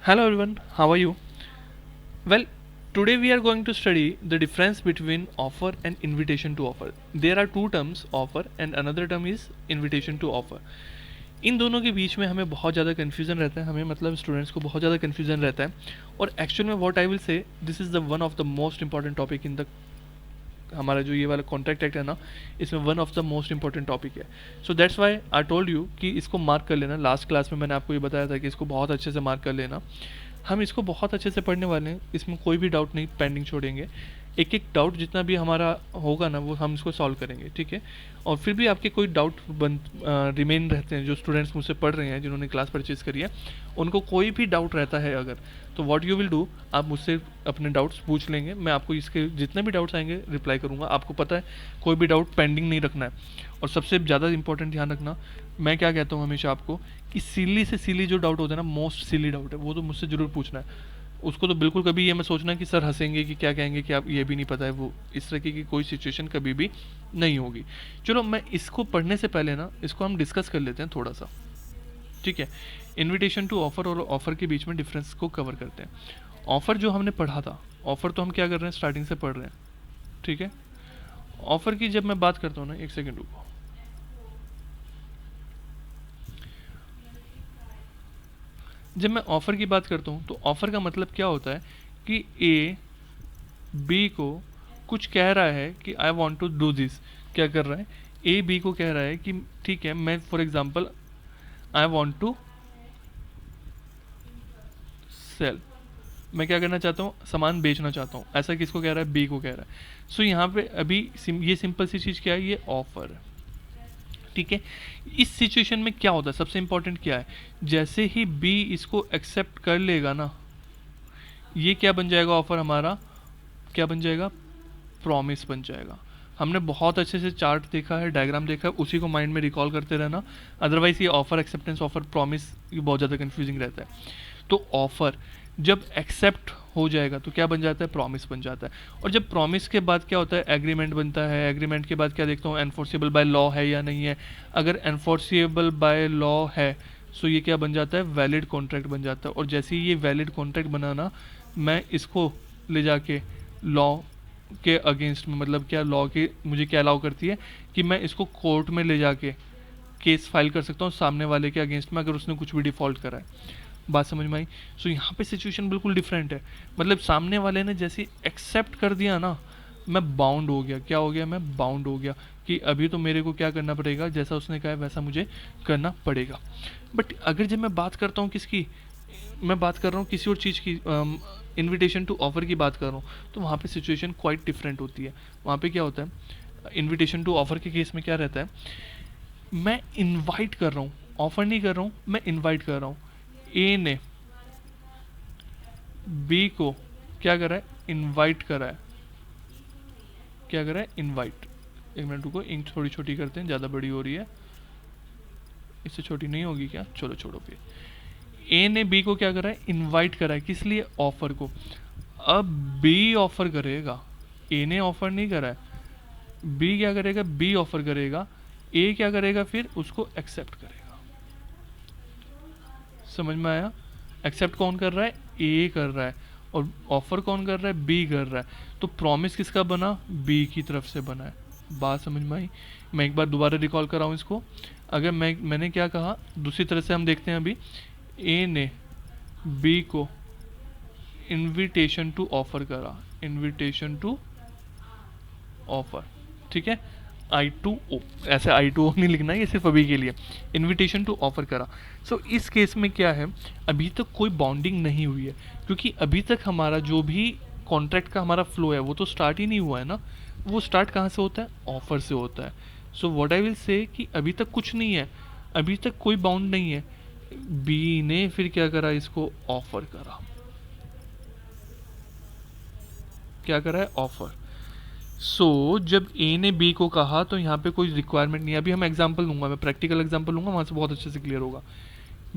Hello everyone, how are you? Well, today we are going to study the difference between offer and invitation to offer. There are two terms, offer and another term is invitation to offer. इन दोनों के बीच में हमें बहुत ज़्यादा confusion रहता है, हमें मतलब स्टूडेंट्स को बहुत ज़्यादा कन्फ्यूज़न रहता है और एक्चुअल में what I will say this is the one of the most important topic in the हमारा जो ये वाला कॉन्ट्रैक्ट एक्ट है ना, इसमें one of the most important topic है. So that's why I told you कि इसको मार्क कर लेना. लास्ट क्लास में मैंने आपको ये बताया था कि इसको बहुत अच्छे से मार्क कर लेना. हम इसको बहुत अच्छे से पढ़ने वाले हैं, इसमें कोई भी डाउट नहीं पेंडिंग छोड़ेंगे. एक एक डाउट जितना भी हमारा होगा ना वो हम इसको सॉल्व करेंगे, ठीक है. और फिर भी आपके कोई डाउट रिमेन रहते हैं, जो स्टूडेंट्स मुझसे पढ़ रहे हैं जिन्होंने क्लास परचेज करी है, उनको कोई भी डाउट रहता है अगर, तो व्हाट यू विल डू, आप मुझसे अपने डाउट्स पूछ लेंगे. मैं आपको इसके जितने भी डाउट्स आएंगे रिप्लाई करूँगा. आपको पता है कोई भी डाउट पेंडिंग नहीं रखना है. और सबसे ज़्यादा इंपॉर्टेंट ध्यान रखना, मैं क्या कहता हूँ हमेशा आपको कि सिली से सिली जो डाउट होता है ना, मोस्ट सिली डाउट है, वो तो मुझसे ज़रूर पूछना है. उसको तो बिल्कुल कभी ये मत सोचना कि सर हंसेंगे कि क्या कहेंगे कि आप ये भी नहीं पता है. वो इस तरह की कोई सिचुएशन कभी भी नहीं होगी. चलो मैं इसको पढ़ने से पहले ना इसको हम डिस्कस कर लेते हैं थोड़ा सा, ठीक है. इनविटेशन टू ऑफर और ऑफर के बीच में डिफरेंस को कवर करते हैं. ऑफर जो हमने पढ़ा था, ऑफर तो हम क्या कर रहे हैं, स्टार्टिंग से पढ़ रहे हैं, ठीक है. ऑफर की जब मैं बात करता हूँ ना, एक सेकेंड रुको. जब मैं ऑफ़र की बात करता हूँ तो ऑफ़र का मतलब क्या होता है कि ए बी को कुछ कह रहा है कि I want to do this. क्या कर रहा है, ए बी को कह रहा है कि ठीक है, मैं for example I want to sell, मैं क्या करना चाहता हूँ, सामान बेचना चाहता हूँ. ऐसा किसको कह रहा है, बी को कह रहा है. सो यहाँ पे अभी ये सिंपल सी चीज़ क्या है, ये ऑफ़र है, ठीक है. इस सिचुएशन में क्या होता है, सबसे इंपॉर्टेंट क्या है, जैसे ही बी इसको एक्सेप्ट कर लेगा ना, ये क्या बन जाएगा, ऑफर हमारा क्या बन जाएगा, प्रॉमिस बन जाएगा. हमने बहुत अच्छे से चार्ट देखा है, डायग्राम देखा है, उसी को माइंड में रिकॉल करते रहना. अदरवाइज ये ऑफर, एक्सेप्टेंस, ऑफर, प्रॉमिस ये बहुत ज़्यादा कंफ्यूजिंग रहता है. तो ऑफर जब एक्सेप्ट हो जाएगा तो क्या बन जाता है, प्रॉमिस बन जाता है. और जब प्रॉमिस के बाद क्या होता है, एग्रीमेंट बनता है. एग्रीमेंट के बाद क्या देखता हूँ, एनफोर्सेबल बाय लॉ है या नहीं है. अगर एनफोर्सेबल बाय लॉ है सो ये क्या बन जाता है, वैलिड कॉन्ट्रैक्ट बन जाता है. और जैसे ही ये वैलिड कॉन्ट्रैक्ट बनाना, मैं इसको ले जाके लॉ के अगेंस्ट में, मतलब क्या लॉ के मुझे क्या अलाउ करती है कि मैं इसको कोर्ट में ले जाके केस फाइल कर सकता हूँ सामने वाले के अगेंस्ट में, अगर उसने कुछ भी डिफ़ॉल्ट करा है. बात समझ में आई. सो यहाँ पे सिचुएशन बिल्कुल डिफरेंट है. मतलब सामने वाले ने जैसे एक्सेप्ट कर दिया ना, मैं बाउंड हो गया. क्या हो गया, मैं बाउंड हो गया कि अभी तो मेरे को क्या करना पड़ेगा, जैसा उसने कहा है वैसा मुझे करना पड़ेगा. बट अगर जब मैं बात करता हूँ किसकी, मैं बात कर रहा हूँ किसी और चीज़ की, इनविटेशन टू ऑफर की बात कर रहा हूँ, तो वहाँ पे सिचुएशन क्वाइट डिफरेंट होती है. वहाँ पे क्या होता है, इनविटेशन टू ऑफर के केस में क्या रहता है, मैं इनवाइट कर रहा हूँ, ऑफर नहीं कर रहा हूँ, मैं इनवाइट कर रहा हूँ. ए ने बी को क्या करा है, इनवाइट करा है. क्या करा है, इनवाइट. एक मिनट रुको, इंक थोड़ी छोटी करते हैं, ज़्यादा बड़ी हो रही है. इससे छोटी नहीं होगी क्या, चलो छोड़ो फिर. ए ने बी को क्या करा है, इनवाइट करा है. किस लिए, ऑफर को. अब बी ऑफर करेगा, ए ने ऑफर नहीं करा है. बी क्या करेगा, बी ऑफर करेगा. ए क्या करेगा, फिर उसको एक्सेप्ट करेगा. समझ में आया. एक्सेप्ट कौन कर रहा है, ए कर रहा है. और ऑफर कौन कर रहा है, बी कर रहा है. तो प्रॉमिस किसका बना, बी की तरफ से बना है. बात समझ में आई. मैं एक बार दोबारा रिकॉल कर रहा हूँ इसको. अगर मैंने क्या कहा, दूसरी तरह से हम देखते हैं. अभी ए ने बी को इनविटेशन टू ऑफर करा, इनविटेशन टू ऑफर, ठीक है. I2O, ऐसे I2O नहीं लिखना है, ये सिर्फ अभी के लिए. इनविटेशन टू ऑफर करा. सो इस केस में क्या है, अभी तक कोई बॉन्डिंग नहीं हुई है, क्योंकि अभी तक हमारा जो भी कॉन्ट्रैक्ट का हमारा फ्लो है वो तो स्टार्ट ही नहीं हुआ है ना. वो स्टार्ट कहाँ से होता है, ऑफर से होता है. सो व्हाट आई विल से कि अभी तक कुछ नहीं है, अभी तक कोई बाउंड नहीं है. बी ने फिर क्या करा, इसको ऑफर करा. क्या करा है, ऑफर. सो जब ए ने बी को कहा तो यहाँ पे कोई रिक्वायरमेंट नहीं है. अभी हम एग्जांपल लूंगा, मैं प्रैक्टिकल एग्जांपल लूंगा, वहाँ से बहुत अच्छे से क्लियर होगा.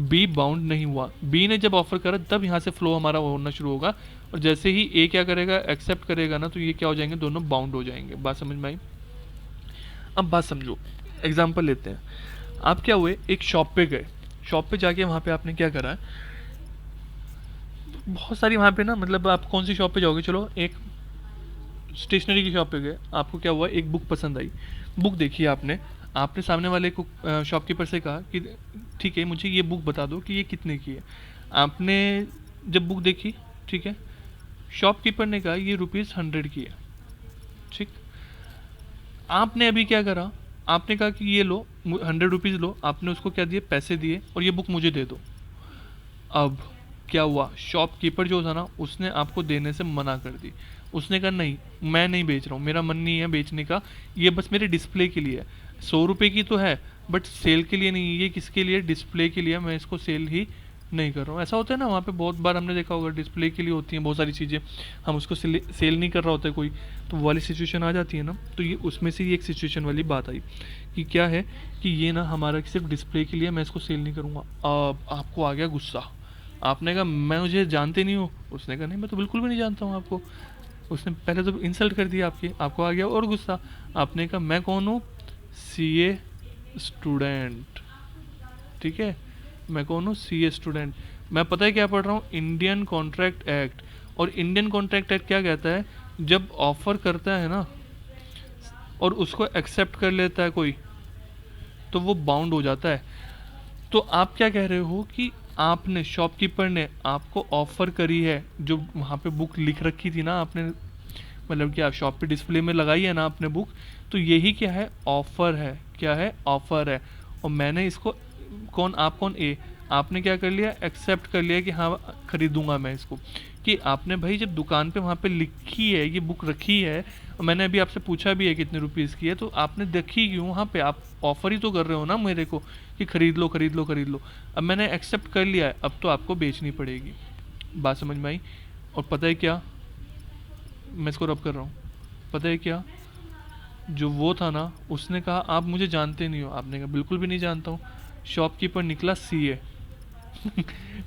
बी बाउंड नहीं हुआ, बी ने जब ऑफर करा तब यहाँ से फ्लो हमारा होना शुरू होगा. और जैसे ही ए क्या करेगा, एक्सेप्ट करेगा ना, तो ये क्या हो जाएंगे, दोनों बाउंड हो जाएंगे. बात समझ में आई. अब बात समझो, एग्जाम्पल लेते हैं. आप क्या हुए, एक शॉप पे गए, शॉप पे जाके वहाँ पे आपने क्या करा, बहुत सारी वहाँ पे ना, मतलब आप कौन सी शॉप पे जाओगे, चलो एक स्टेशनरी की शॉप पे गए, आपको क्या हुआ, एक बुक पसंद आई, बुक देखी आपने, आपने सामने वाले को शॉपकीपर से कहा कि ठीक है मुझे ये बुक बता दो कि ये कितने की है। आपने जब बुक देखी, ठीक है, शॉपकीपर ने कहा ये ₹100 की है, ठीक। आपने अभी क्या करा, आपने कहा कि ये लो, ₹100 लो, आपने उसको क्या दिए, पैसे दिए, और ये बुक मुझे दे दो। अब क्या हुआ, शॉपकीपर जो था ना, उसने आपको देने से मना कर दी। उसने कहा नहीं, मैं नहीं बेच रहा हूँ, मेरा मन नहीं है बेचने का, ये बस मेरे डिस्प्ले के लिए है। ₹100 की तो है, बट सेल के लिए नहीं है, ये किसके लिए, डिस्प्ले के लिए, मैं इसको सेल ही नहीं कर रहा हूँ। ऐसा होता है ना, वहाँ पे बहुत बार हमने देखा होगा, डिस्प्ले के लिए होती हैं बहुत सारी चीज़ें, हम उसको सेल नहीं कर रहा होता है कोई, तो वो वाली सिचुएशन आ जाती है ना। तो ये उसमें से ही एक सिचुएशन वाली बात आई कि क्या है कि ये ना हमारा सिर्फ डिस्प्ले के लिए, मैं इसको सेल नहीं करूँगा। अब आपको आ गया गुस्सा, आपने कहा मैं मुझे जानते नहीं हूँ, उसने कहा नहीं मैं तो बिल्कुल भी नहीं जानता हूँ आपको। उसने पहले तो इंसल्ट कर दिया आपकी, आपको आ गया और गुस्सा। आपने कहा मैं कौन हूँ, सीए स्टूडेंट, ठीक है, मैं कौन हूँ, सीए स्टूडेंट। मैं पता है क्या पढ़ रहा हूँ, इंडियन कॉन्ट्रैक्ट एक्ट। और इंडियन कॉन्ट्रैक्ट एक्ट क्या कहता है, जब ऑफर करता है ना और उसको एक्सेप्ट कर लेता है कोई, तो वो बाउंड हो जाता है। तो आप क्या कह रहे हो कि आपने, शॉपकीपर ने आपको ऑफर करी है, जो वहाँ पे बुक लिख रखी थी ना आपने, मतलब कि आप शॉप पे डिस्प्ले में लगाई है ना आपने बुक, तो यही क्या है, ऑफर है। क्या है, ऑफर है। और मैंने इसको, कौन, आप कौन, ए, आपने क्या कर लिया, एक्सेप्ट कर लिया कि हाँ खरीदूंगा मैं इसको। कि आपने भाई जब दुकान पे वहाँ पे लिखी है, ये बुक रखी है, और मैंने अभी आपसे पूछा भी है कितने रुपीज़ की है, तो आपने देखी क्यों वहाँ पे, आप ऑफर ही तो कर रहे हो ना मेरे को कि खरीद लो खरीद लो खरीद लो। अब मैंने एक्सेप्ट कर लिया है, अब तो आपको बेचनी पड़ेगी। बात समझ में आई। और पता है क्या, मैं इसको रब कर रहा हूँ, पता है क्या, जो वो था ना, उसने कहा आप मुझे जानते नहीं हो, आपने कहा बिल्कुल भी नहीं जानता हूँ। शॉपकीपर निकला सीए।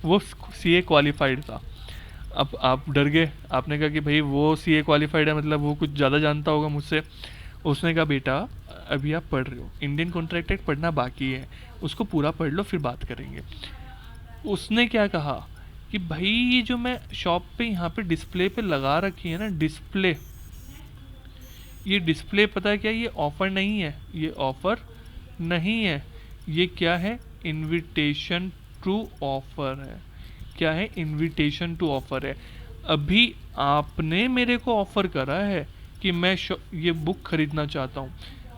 वो सीए क्वालिफाइड था। अब आप डर गए, आपने कहा कि भाई वो सीए क्वालिफाइड है, मतलब वो कुछ ज़्यादा जानता होगा मुझसे। उसने कहा बेटा अभी आप पढ़ रहे हो, इंडियन कॉन्ट्रैक्ट एक्ट पढ़ना बाकी है, उसको पूरा पढ़ लो फिर बात करेंगे। उसने क्या कहा कि भाई ये जो मैं शॉप पे यहाँ पे डिस्प्ले पे लगा रखी है ना डिस्प्ले, ये डिस्प्ले पता है क्या, ये ऑफ़र नहीं है, ये ऑफ़र नहीं है, ये क्या है, इनविटेशन टू ऑफ़र है। क्या है, इनविटेशन टू ऑफ़र है। अभी आपने मेरे को ऑफ़र करा है कि मैं ये बुक खरीदना चाहता हूँ।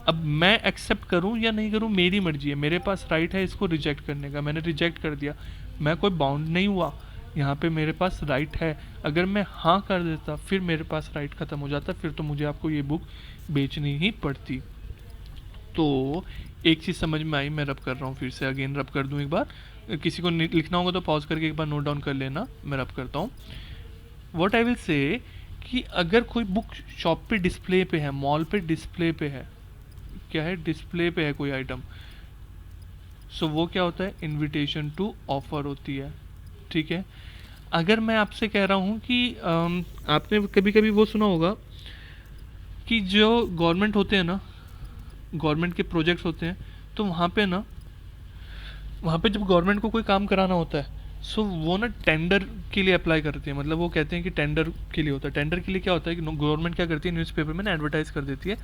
अब मैं एक्सेप्ट करूँ या नहीं करूँ मेरी मर्जी है, मेरे पास राइट है इसको रिजेक्ट करने का, मैंने रिजेक्ट कर दिया, मैं कोई बाउंड नहीं हुआ, यहाँ पे मेरे पास राइट है। अगर मैं हाँ कर देता फिर मेरे पास राइट ख़त्म हो जाता, फिर तो मुझे आपको ये बुक बेचनी ही पड़ती। तो एक चीज़ समझ में आई, मैं रब कर रहा हूँ, फिर से अगेन रब कर दूँ एक बार। किसी को लिखना होगा तो पॉज करके एक बार नोट डाउन कर लेना, मैं रब करता हूँ। वॉट आई विल से कि अगर कोई बुक शॉप पे डिस्प्ले पे है, मॉल पे डिस्प्ले पे है, क्या है, डिस्प्ले पे है कोई आइटम, सो वो क्या होता है, इनविटेशन टू ऑफर होती है, ठीक है। अगर मैं आपसे कह रहा हूँ कि आपने कभी कभी वो सुना होगा कि जो गवर्नमेंट होते हैं ना, गवर्नमेंट के प्रोजेक्ट्स होते हैं, तो वहाँ पे ना, वहाँ पे जब गवर्नमेंट को कोई काम कराना होता है, सो वो ना टेंडर के लिए अप्लाई करते हैं, मतलब वो कहते हैं कि टेंडर के लिए होता है। टेंडर के लिए क्या होता है कि गवर्नमेंट क्या करती है, न्यूज़पेपर में ना एडवर्टाइज कर देती है,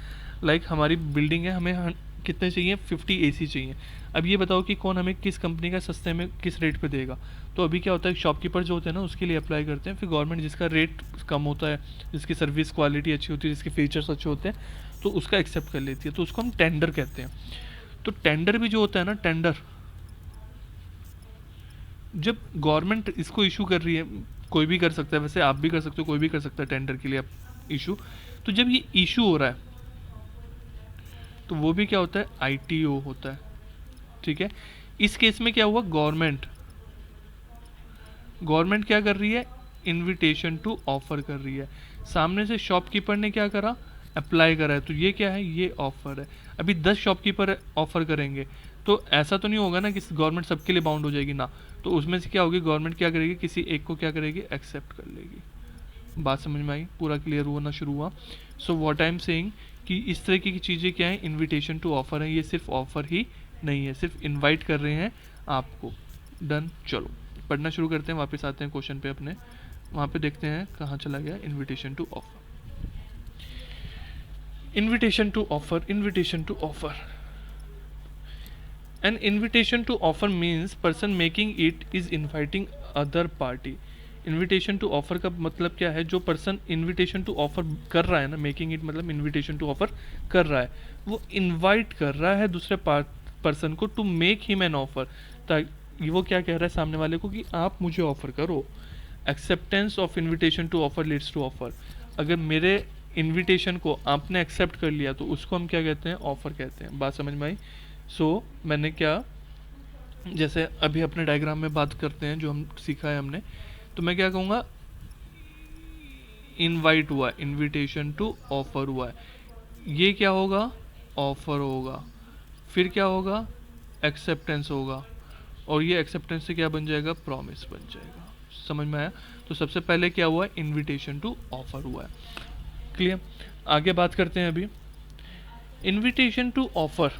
लाइक हमारी बिल्डिंग है, हमें कितने चाहिए, 50 एसी चाहिए। अब ये बताओ कि कौन हमें किस कंपनी का सस्ते में किस रेट पे देगा। तो अभी क्या होता है, शॉपकीपर जो होते हैं ना उसके लिए अप्लाई करते हैं, फिर गवर्नमेंट जिसका रेट कम होता है, जिसकी सर्विस क्वालिटी अच्छी होती है, जिसके फीचर्स अच्छे होते हैं, तो उसका एक्सेप्ट कर लेती है, तो उसको हम टेंडर कहते हैं। तो टेंडर भी जो होता है ना, टेंडर जब गवर्नमेंट इसको इशू कर रही है, कोई भी कर सकता है, वैसे आप भी कर सकते हो, कोई भी कर सकता है टेंडर के लिए आप इशू। तो जब ये इशू हो रहा है तो वो भी क्या होता है, आईटीओ होता है, ठीक है। इस केस में क्या हुआ, गवर्नमेंट गवर्नमेंट क्या कर रही है, इनविटेशन टू ऑफर कर रही है। सामने से शॉपकीपर ने क्या करा, अप्लाई करा है, तो ये क्या है, ये ऑफर है। अभी 10 शॉपकीपर ऑफर करेंगे तो ऐसा तो नहीं होगा ना कि गवर्नमेंट सबके लिए बाउंड हो जाएगी ना, तो उसमें से क्या होगी, गवर्नमेंट क्या करेगी, किसी एक को क्या करेगी, एक्सेप्ट कर लेगी। बात समझ में आई, पूरा क्लियर होना शुरू हुआ। So what I am saying कि इस तरह की चीज़ें क्या है, इनविटेशन टू ऑफर है, ये सिर्फ ऑफर ही नहीं है, सिर्फ इनवाइट कर रहे हैं आपको। डन, चलो पढ़ना शुरू करते हैं, वापस आते हैं क्वेश्चन पे अपने। वहाँ पे देखते हैं कहाँ चला गया, invitation to offer, invitation to offer, invitation to offer. An invitation to offer means person making it is inviting other party. Invitation to offer का मतलब क्या है, जो पर्सन इन्विटेशन टू ऑफर कर रहा है ना, मेकिंग इट मतलब इन्विटेशन टू ऑफर कर रहा है, वो इनवाइट कर रहा है दूसरे पर्सन को to make him an offer, ताकि वो क्या कह रहा है सामने वाले को कि आप मुझे ऑफर करो. Acceptance of invitation to offer leads to offer. अगर मेरे इनविटेशन को आपने एक्सेप्ट कर लिया तो उसको हम क्या कहते हैं, ऑफर कहते हैं. बात समझ में आई? सो मैंने क्या, जैसे अभी अपने डायग्राम में बात करते हैं जो हम सीखा है हमने, तो मैं क्या कहूँगा, इनवाइट हुआ, इनविटेशन टू ऑफर हुआ है, ये क्या होगा, ऑफर होगा. फिर क्या होगा, एक्सेप्टेंस होगा, और ये एक्सेप्टेंस से क्या बन जाएगा, प्रॉमिस बन जाएगा. समझ में आया? तो सबसे पहले क्या हुआ, इनविटेशन टू ऑफर हुआ है. क्लियर? आगे बात करते हैं अभी. Invitation to offer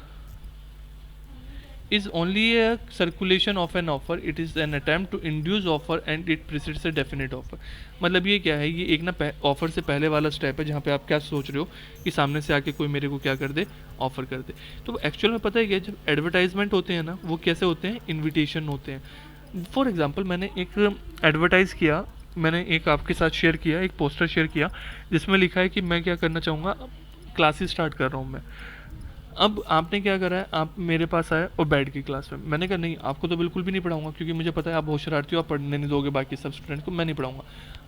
is only a circulation of an offer. It is an attempt to induce offer and it precedes a definite offer. मतलब ये क्या है, ये एक ना ऑफर से पहले वाला स्टेप है जहाँ पे आप क्या सोच रहे हो कि सामने से आके कोई मेरे को क्या कर दे, ऑफर कर दे. तो एक्चुअल में पता है क्या, जब एडवर्टाइजमेंट होते हैं ना, वो कैसे होते हैं, इन्विटेशन होते हैं. फॉर एग्जाम्पल मैंने एक एडवर्टाइज़ किया, मैंने एक आपके साथ शेयर किया, एक पोस्टर शेयर किया जिसमें लिखा है कि मैं क्या करना चाहूँगा, क्लासेस स्टार्ट कर रहा हूँ मैं. अब आपने क्या करा है, आप मेरे पास आए और बैठ गए क्लास में. मैंने कहा नहीं, आपको तो बिल्कुल भी नहीं पढ़ाऊंगा क्योंकि मुझे पता है आप बहुत शरारती हो, आप पढ़ने नहीं दोगे बाकी सब स्टूडेंट को, मैं नहीं पढ़ाऊंगा.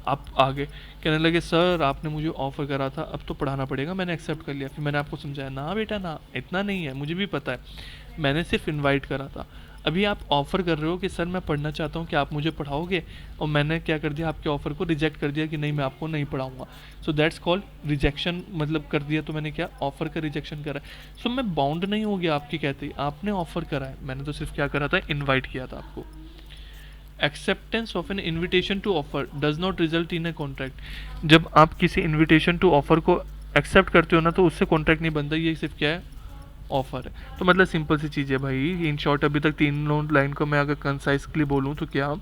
आप आगे कहने लगे सर आपने मुझे ऑफर करा था, अब तो पढ़ाना पड़ेगा. मैंने एक्सेप्ट कर लिया. फिर मैंने आपको समझाया ना बेटा ना, इतना नहीं है, मुझे भी पता है, मैंने सिर्फ इन्वाइट करा था. अभी आप ऑफ़र कर रहे हो कि सर मैं पढ़ना चाहता हूँ, कि आप मुझे पढ़ाओगे, और मैंने क्या कर दिया, आपके ऑफ़र को रिजेक्ट कर दिया कि नहीं मैं आपको नहीं पढ़ाऊंगा. सो दैट्स कॉल्ड रिजेक्शन, मतलब कर दिया तो मैंने क्या, ऑफ़र का रिजेक्शन करा. सो मैं बाउंड नहीं हो गया आपकी कहते ही, आपने ऑफ़र करा है, मैंने तो सिर्फ क्या करा था, इन्वाइट किया था आपको. Acceptance of an invitation to offer does not result in a contract. जब आप किसी इन्विटेशन टू ऑफर को एक्सेप्ट करते हो ना, तो उससे कॉन्ट्रैक्ट नहीं बनता, ये सिर्फ क्या है, ऑफर है. तो मतलब सिंपल सी चीज़ है भाई. इन शॉर्ट अभी तक तीनों लाइन को मैं अगर कंसाइजली बोलूँ तो क्या,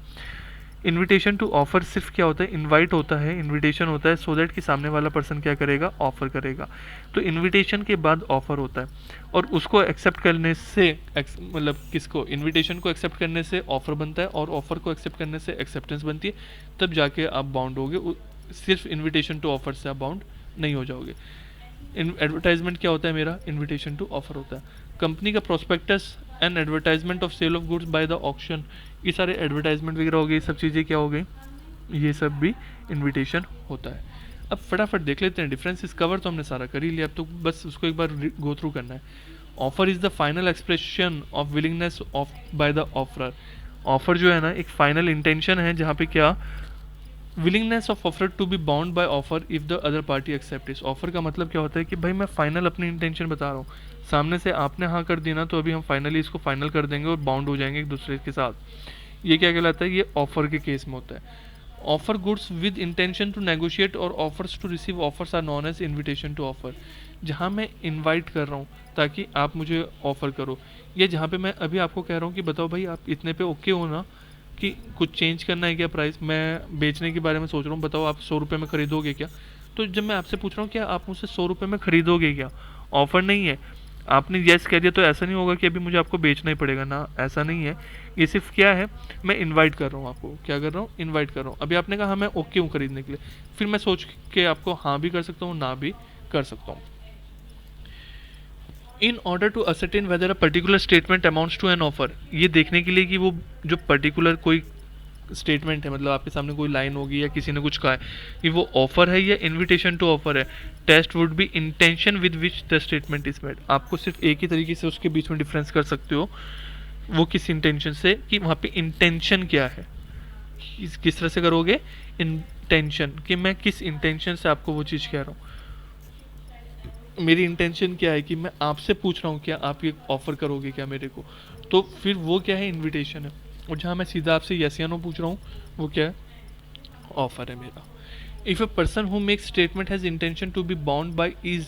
इनविटेशन टू ऑफर सिर्फ क्या होता है, इनवाइट होता है, इनविटेशन होता है सो दैट कि सामने वाला पर्सन क्या करेगा, ऑफर करेगा. तो इनविटेशन के बाद ऑफर होता है, और उसको एक्सेप्ट करने से मतलब किसको, इनविटेशन को एक्सेप्ट करने से ऑफर बनता है, और ऑफर को एक्सेप्ट करने से एक्सेप्टेंस बनती है. तब जाके आप बाउंड होगे. सिर्फ इन्विटेशन टू ऑफर से आप बाउंड नहीं हो जाओगे. एडवर्टाइजमेंट क्या होता है मेरा, इन्विटेशन टू ऑफर होता है. कंपनी का prospectus and advertisement of sale of goods by the auction, ये सारे एडवर्टाइजमेंट वगैरह हो गए, ये सब चीज़ें क्या हो गई, ये सब भी इन्विटेशन होता है. अब फटाफट देख लेते हैं डिफरेंसेस. कवर तो हमने सारा कर ही लिया, अब तो बस उसको एक बार गो थ्रू करना है. Offer is the final expression of willingness of by the offeror. Offer जो है ना, एक फाइनल इंटेंशन है जहाँ पे क्या, willingness of offer to be bound by offer if the other party accept is. Offer का मतलब क्या होता है कि भाई मैं फाइनल अपनी इंटेंशन बता रहा हूँ, सामने से आपने हाँ कर दी ना, तो अभी हम फाइनली इसको फाइनल कर देंगे और बाउंड हो जाएंगे एक दूसरे के साथ. ये क्या कहलाता है, ये ऑफर के केस में होता है. Offer goods with intention to negotiate और offers to receive offers are known as invitation to offer. जहाँ मैं इन्वाइट कर रहा हूँ ताकि आप मुझे ऑफर करो, या जहाँ पे मैं अभी आपको कह रहा हूँ कि बताओ भाई आप इतने पे ओके हो ना, कि कुछ चेंज करना है क्या प्राइस, मैं बेचने के बारे में सोच रहा हूँ, बताओ आप 100 रुपये में खरीदोगे क्या. तो जब मैं आपसे पूछ रहा हूँ क्या आप मुझसे 100 रुपये में खरीदोगे क्या, ऑफर नहीं है. आपने यस कह दिया तो ऐसा नहीं होगा कि अभी मुझे आपको बेचना ही पड़ेगा ना, ऐसा नहीं है. ये सिर्फ क्या है, मैं इनवाइट कर रहा हूँ आपको, क्या कर रहा हूँ, इनवाइट कर रहा हूँ. अभी आपने कहा हाँ मैं ओके हूँ खरीदने के लिए, फिर मैं सोच के आपको हाँ भी कर सकता हूँ, ना भी कर सकता हूँ. In order to ascertain whether a particular statement amounts to an offer, ये देखने के लिए कि वो जो पर्टिकुलर कोई स्टेटमेंट है, मतलब आपके सामने कोई लाइन होगी या किसी ने कुछ कहा है कि वो ऑफर है या इनविटेशन टू ऑफर है. Test would be intention with which the statement is made. आपको सिर्फ एक ही तरीके से उसके बीच में डिफरेंस कर सकते हो, वो किस इंटेंशन से, कि वहाँ पे इंटेंशन क्या है. किस तरह से करोगे, इंटेंशन, कि मैं किस इंटेंशन से आपको वो चीज़ कह रहा हूँ. मेरी इंटेंशन क्या है कि मैं आपसे पूछ रहा हूँ क्या आप ये ऑफर करोगे क्या मेरे को, तो फिर वो क्या है, इनविटेशन है. और जहाँ मैं सीधा आपसे यस या नो पूछ रहा हूँ, वो क्या है, ऑफर है मेरा. If a person who makes statement has intention to be bound by is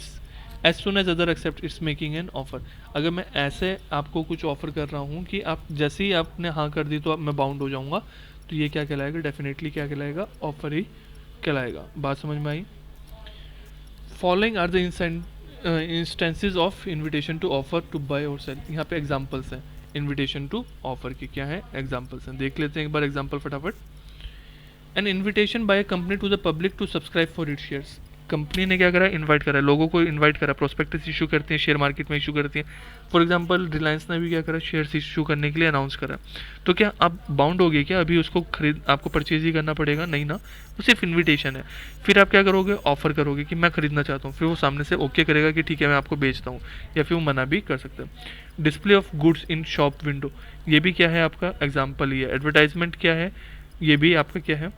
as soon as other accept it's making an offer. अगर मैं ऐसे आपको कुछ ऑफर कर रहा हूँ कि आप जैसे ही आपने हाँ कर दी तो अब मैं बाउंड हो जाऊँगा, तो तो ये क्या कहलाएगा, डेफिनेटली क्या कहलाएगा, ऑफर ही कहलाएगा। बात समझ में आई? Following are the instances of invitation to offer to buy और सेल। यहाँ पे एग्जांपल्स हैं इन्विटेशन टू ऑफर की, क्या है, एग्जांपल्स हैं। देख लेते हैं एक बार एग्जांपल फटाफट। An invitation by a company to the public to subscribe for it shares. Company ने क्या करा, इनवाइट करा, लोगों को इनवाइट करा, प्रोस्पेक्टस इशू करते हैं, शेयर मार्केट में इशू करती हैं। फॉर एग्जांपल रिलायंस ने भी क्या करा, शेयर्स इशू करने के लिए अनाउंस करा। तो क्या आप बाउंड हो गए क्या, अभी उसको खरीद आपको परचेज ही करना पड़ेगा? नहीं ना, वो सिर्फ इन्विटेशन है। फिर आप क्या करोगे, ऑफर करोगे कि मैं खरीदना चाहता हूँ, फिर वो सामने से ओके करेगा कि ठीक है मैं आपको बेचता हूँ, या फिर वो मना भी कर सकता है। Display of goods in shop window, ये भी क्या है आपका एग्जाम्पल ही है। एडवर्टाइजमेंट क्या है, ये भी आपका क्या है,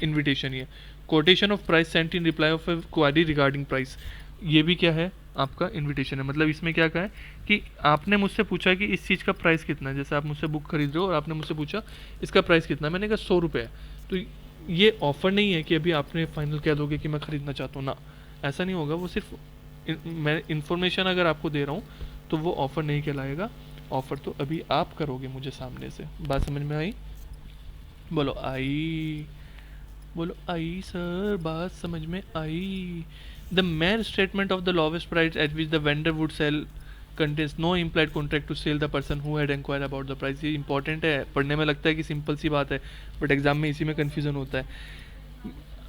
इन्विटेशन ही है। Quotation of price sent in reply of a query regarding price, ये भी क्या है आपका इन्विटेशन है। मतलब इसमें क्या कहा है कि आपने मुझसे पूछा कि इस चीज़ का प्राइस कितना है, जैसे आप मुझसे बुक खरीद रहे हो और आपने मुझसे पूछा इसका प्राइस कितना है, मैंने कहा 100 रुपये है। तो ये ऑफ़र नहीं है कि अभी आपने फाइनल कह दोगे कि मैं ख़रीदना चाहता हूँ ना, ऐसा नहीं होगा। वो सिर्फ मैं इन्फॉर्मेशन अगर आपको दे रहा हूँ तो वो ऑफ़र नहीं कहलाएगा। ऑफ़र तो अभी आप करोगे मुझे सामने से। बात समझ में आई? बोलो आई, बोलो आई सर, बात समझ में आई? The mere statement of the lowest price at which the vendor would sell contains no implied contract to sell the person who had inquired about the price। ये इंपॉर्टेंट है, पढ़ने में लगता है कि सिंपल सी बात है, बट एग्जाम में इसी में कन्फ्यूजन होता है।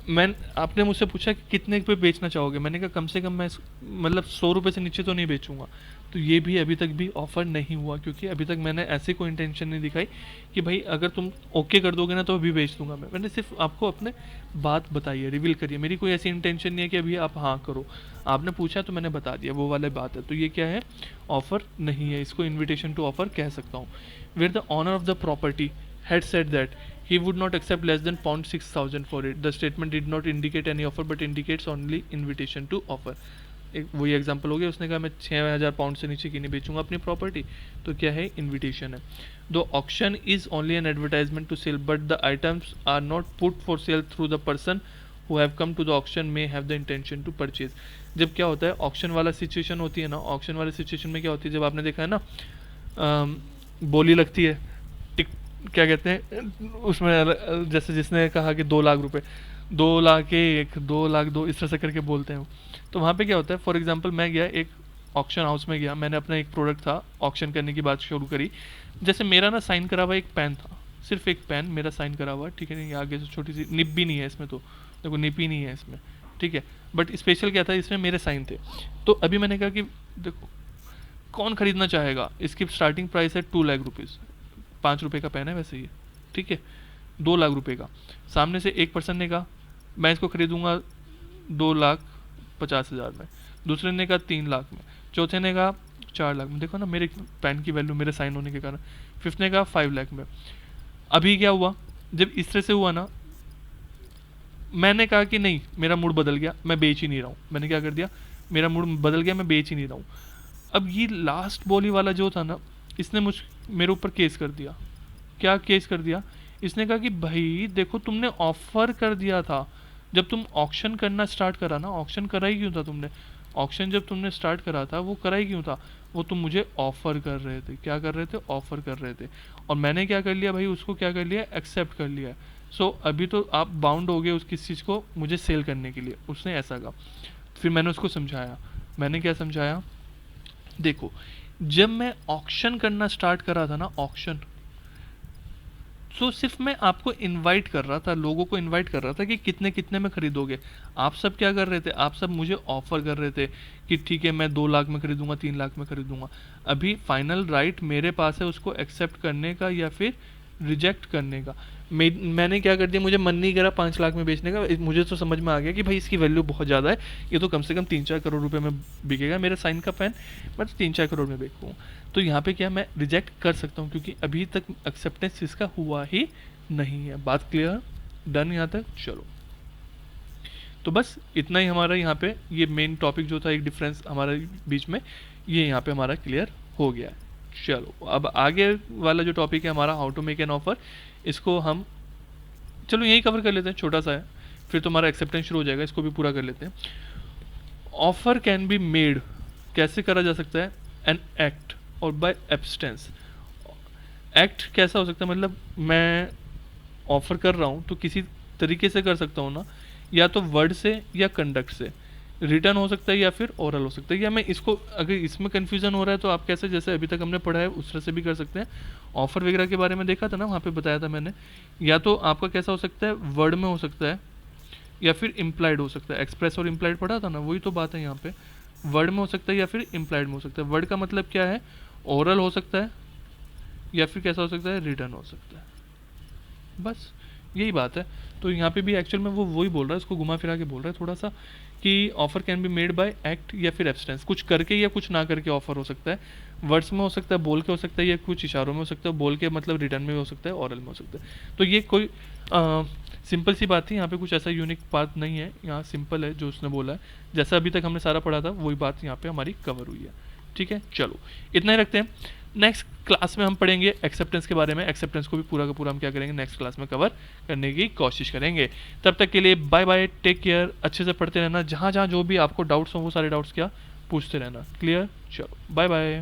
मैं आपने मुझसे पूछा कि कितने पे बेचना चाहोगे, मैंने कहा कम से कम मैं मतलब 100 रुपये से नीचे तो नहीं बेचूंगा। तो ये भी अभी तक भी ऑफ़र नहीं हुआ, क्योंकि अभी तक मैंने ऐसे कोई इंटेंशन नहीं दिखाई कि भाई अगर तुम ओके कर दोगे ना तो अभी बेच दूंगा मैं। मैंने सिर्फ आपको अपने बात बताई है, रिवील करिए। मेरी कोई ऐसी इंटेंशन नहीं है कि अभी आप हाँ करो, आपने पूछा तो मैंने बता दिया, वो वाली बात है। तो ये क्या है, ऑफ़र नहीं है, इसको इन्विटेशन टू ऑफर कह सकता हूँ। Where the owner of the property had said that he would not accept less than £6,000 for it. The statement did not indicate any offer but indicates only invitation to offer। एक वही example हो गया, उसने कहा मैं 6,000 pound से नीचे की नहीं बेचूंगा अपनी प्रॉपर्टी, तो क्या है, इन्विटेशन है। दो auction is only an advertisement to sell but the items are not put for sale through the person who have come to the auction may have the intention to purchase. जब क्या होता है, auction वाला situation होती है ना, auction वाले situation में क्या होती है, जब आपने देखा है ना बोली लगती है, क्या कहते हैं उसमें, जैसे जिसने कहा कि 2 लाख रुपए, 2 लाख 1, 2 लाख 2, इस तरह से करके बोलते हैं। तो वहाँ पे क्या होता है, फॉर एग्जांपल मैं गया एक ऑक्शन हाउस में गया, मैंने अपना एक प्रोडक्ट था ऑक्शन करने की बात शुरू करी। जैसे मेरा ना साइन करा हुआ एक पेन था, सिर्फ एक पेन मेरा साइन करा हुआ, ठीक है, नहीं आगे से छोटी सी निप भी नहीं है इसमें, तो देखो निप ही नहीं है इसमें, ठीक है, बट स्पेशल क्या था, इसमें मेरे साइन थे। तो अभी मैंने कहा कि देखो कौन खरीदना चाहेगा, इसकी स्टार्टिंग प्राइस है 2 लाख रुपीज़, 5 रुपये का पेन है वैसे ही, ठीक है, 2 लाख रुपए का। सामने से एक पर्सन ने कहा मैं इसको खरीदूंगा 2,50,000 में, दूसरे ने कहा 3 लाख में, चौथे ने कहा 4 लाख में। देखो ना मेरे पेन की वैल्यू मेरे साइन होने के कारण। फिफ्थ ने कहा 5 लाख में। अभी क्या हुआ, जब इस तरह से हुआ ना, मैंने कहा कि नहीं, मेरा मूड बदल गया, मैं बेच ही नहीं रहा हूँ। मैंने क्या कर दिया, मेरा मूड बदल गया, मैं बेच ही नहीं रहा हूँ। अब ये लास्ट बोली वाला जो था ना, इसने मेरे ऊपर केस कर दिया। क्या केस कर दिया, इसने कहा कि भाई देखो तुमने ऑफर कर दिया था, जब तुम ऑक्शन करना स्टार्ट करा ना, ऑक्शन करा ही क्यों था तुमने, ऑक्शन जब तुमने स्टार्ट करा था वो करा ही क्यों था, वो तुम मुझे ऑफर कर रहे थे। क्या कर रहे थे, ऑफर कर रहे थे, और मैंने क्या कर लिया भाई, उसको क्या कर लिया, एक्सेप्ट कर लिया। सो अभी तो आप बाउंड हो गए उस किस चीज़ को मुझे सेल करने के लिए। उसने ऐसा कहा, फिर मैंने उसको समझाया। मैंने क्या समझाया, देखो जब मैं ऑक्शन करना स्टार्ट करा था ना, ऑक्शन, तो सिर्फ मैं आपको इनवाइट कर रहा था, लोगों को इनवाइट कर रहा था कि कितने कितने में खरीदोगे। आप सब क्या कर रहे थे, आप सब मुझे ऑफर कर रहे थे कि ठीक है मैं 2 लाख में खरीदूंगा, 3 लाख में खरीदूंगा। अभी फाइनल राइट मेरे पास है उसको एक्सेप्ट करने का या फिर रिजेक्ट करने का। मैंने क्या कर दिया, मुझे मन नहीं करा 5 लाख में बेचने का। मुझे तो समझ में आ गया कि भाई इसकी वैल्यू बहुत ज़्यादा है, ये तो कम से कम 3-4 करोड़ रुपए में बिकेगा, मेरे साइन का पेन मैं 3-4 करोड़ में बेचूँ। तो यहाँ पे क्या मैं रिजेक्ट कर सकता हूँ, क्योंकि अभी तक एक्सेप्टेंस इसका हुआ ही नहीं है। बात क्लियर, डन यहाँ तक? चलो, तो बस इतना ही हमारा यहाँ पे ये मेन टॉपिक जो था, एक डिफरेंस हमारे बीच में, ये यहाँ पे हमारा क्लियर हो गया है। चलो अब आगे वाला जो टॉपिक है हमारा, how to make an offer, इसको हम चलो यही कवर कर लेते हैं, छोटा सा है, फिर तो हमारा एक्सेप्टेंस शुरू हो जाएगा, इसको भी पूरा कर लेते हैं। ऑफर कैन बी मेड, कैसे करा जा सकता है, एन एक्ट और बाय एब्सटेंस। एक्ट कैसा हो सकता है, मतलब मैं ऑफर कर रहा हूँ तो किसी तरीके से कर सकता हूँ ना, या तो वर्ड से या कंडक्ट से। रिटर्न हो सकता है या फिर ओरल हो सकता है। या मैं इसको, अगर इसमें कन्फ्यूजन हो रहा है तो आप कैसे, जैसे अभी तक हमने पढ़ा है उस तरह से भी कर सकते हैं। ऑफर वगैरह के बारे में देखा था ना, वहाँ पे बताया था मैंने। या तो आपका कैसा हो सकता है, वर्ड में हो सकता है या फिर इम्प्लाइड हो सकता है। एक्सप्रेस और इम्प्लाइड पढ़ा था ना, वही तो बात है यहाँ पे। वर्ड में हो सकता है या फिर इम्प्लाइड में हो सकता है। वर्ड का मतलब क्या है, ओरल हो सकता है या फिर कैसा हो सकता है, रिटर्न हो सकता है। बस यही बात है। तो यहाँ पे भी एक्चुअल में वो वही बोल रहा है, इसको घुमा फिरा के बोल रहा है थोड़ा सा, कि offer can be made by act या फिर एब्सटेंस, कुछ करके या कुछ ना करके ऑफर हो सकता है। वर्ड्स में हो सकता है, बोल के हो सकता है, या कुछ इशारों में हो सकता है। बोल के मतलब रिटर्न में भी हो सकता है, ऑरल में हो सकता है। तो ये कोई सिंपल सी बात थी, यहाँ पे कुछ ऐसा यूनिक बात नहीं है, यहाँ सिंपल है जो उसने बोला है। जैसा अभी तक हमने सारा पढ़ा था वही बात यहाँ पे हमारी कवर हुई है। ठीक है, चलो इतना ही रखते हैं। नेक्स्ट क्लास में हम पढ़ेंगे एक्सेप्टेंस के बारे में। एक्सेप्टेंस को भी पूरा का पूरा हम क्या करेंगे, नेक्स्ट क्लास में कवर करने की कोशिश करेंगे। तब तक के लिए बाय बाय, टेक केयर, अच्छे से पढ़ते रहना। जहाँ जहाँ जो भी आपको डाउट्स हो वो सारे डाउट्स क्या पूछते रहना। क्लियर, चलो बाय बाय।